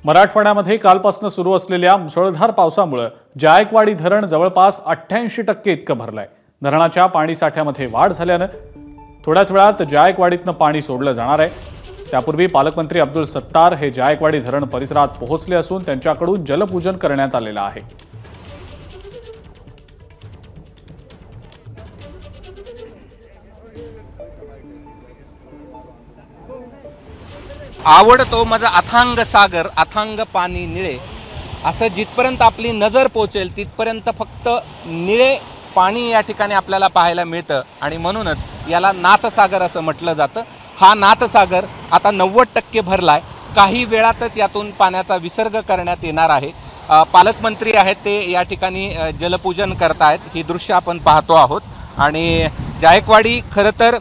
मराठवाड्यामध्ये कालपासून सुरू असलेल्या मुसळधार पावसामुळे जायकवाडी धरण जवळपास 88% इतकं भरलंय। धरणाच्या पाणी साठ्यामध्ये वाढ झाल्याने थोड्याच वेळात जायकवाडीतनं पाणी सोडलं जाणार आहे। त्यापूर्वी पालकमंत्री अब्दुल सत्तार हे जायकवाडी धरण परिसरात पोहोचले असून त्यांच्याकडून जलपूजन करण्यात आलेलं आहे। आवडतो माझा अथांग सागर, अथांग पाणी निळे, असं जिथपर्यंत आपली नजर पोहोचेल तिथपर्यंत फक्त निळे पाणी या ठिकाणी आपल्याला पाहायला मिळतं आणि म्हणूनच याला नाथसागर असं म्हटलं जातं। हा नाथसागर आता 90% भरलाय। काही वेळातच यातून पाण्याचा विसर्ग करण्यात येणार आहे। पालकमंत्री आहेत ते या ठिकाणी जलपूजन करतायत। ही दृश्य आपण पाहतो आहोत आणि जायकवाडी खरं तर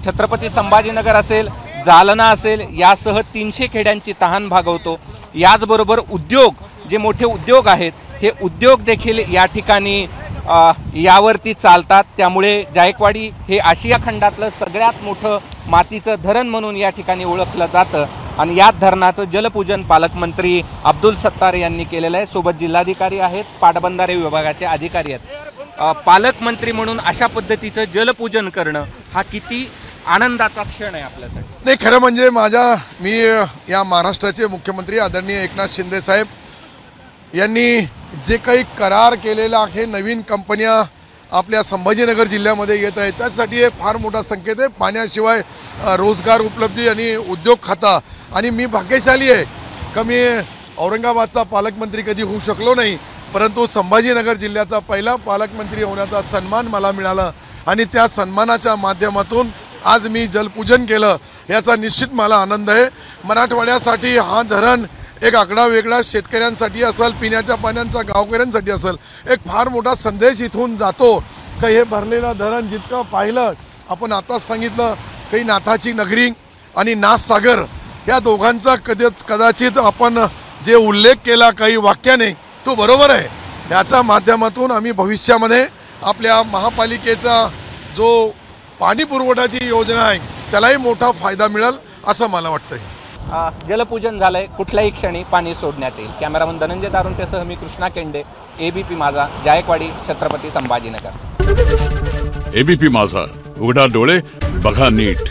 छत्रपती संभाजीनगर असेल, जालना असेल यासह 300 खेड्यांची तहान भागवतो। याचबरोबर उद्योग, जे मोठे उद्योग आहेत हे उद्योग देखील या ठिकाणी यावरती चालतात। त्यामुळे जायकवाडी हे आशिया खंडातलं सगळ्यात मोठं मातीचं धरण म्हणून या ठिकाणी ओळखलं जातं आणि या धरणाचं जलपूजन पालकमंत्री अब्दुल सत्तार यांनी केलेलं आहे। सोबत जिल्हाधिकारी आहेत, पाटबंधारे विभागाचे अधिकारी आहेत। पालकमंत्री म्हणून अशा पद्धतीचं जलपूजन करणं हा किती आनंदाचा क्षण आहे आपल्यासाठी। नाही, खरं म्हणजे मी या महाराष्ट्राचे मुख्यमंत्री आदरणीय एकनाथ शिंदे साहेब यांनी जे काही करार केलेला आहे, नवीन कंपन्या आपल्या संभाजीनगर जिल्ह्यामध्ये येत आहेत, त्यासाठी एक फार मोठा संकेत आहे। पाण्याशिवाय रोजगार उपलब्धी आणि उद्योग खाता, आणि मी भाग्यशाली आहे का मी औरंगाबादचा पालकमंत्री कधी होऊ शकलो नाही, परंतु संभाजीनगर जिल्ह्याचा पहिला पालकमंत्री होण्याचा सन्मान मला मिळाला आणि त्या सन्मानाच्या माध्यमातून आज मी जलपूजन केलं। याचा निश्चित मला आनंद आहे। मराठवाड्यासाठी हा धरण एक आगळा वेगळा, शेतकऱ्यांसाठी असेल, पिण्याच्या पाण्याचा गावकऱ्यांसाठी असेल, एक फार मोठा संदेश इथून जातो का हे भरलेलं धरण जितकं पाहिलं, आपण आताच सांगितलं काही नाथाची नगरी आणि नाथसागर या दोघांचा कदाचित आपण जे उल्लेख केला काही वाक्याने तो बरोबर आहे। याच्या माध्यमातून आम्ही भविष्यामध्ये आपल्या महापालिकेचा जो पाणी पुरवठ्याची योजना आहे त्यालाही मोठा फायदा मिळेल असं मला वाटतंय। जलपूजन झालंय, कुठल्याही क्षणी पाणी सोडण्यात येईल। कॅमेरामन धनंजय दारुंटेसह मी कृष्णा केंडे, एबीपी माझा, जायकवाडी, छत्रपती संभाजीनगर। एबीपी माझा, उघडा डोळे बघा नीट।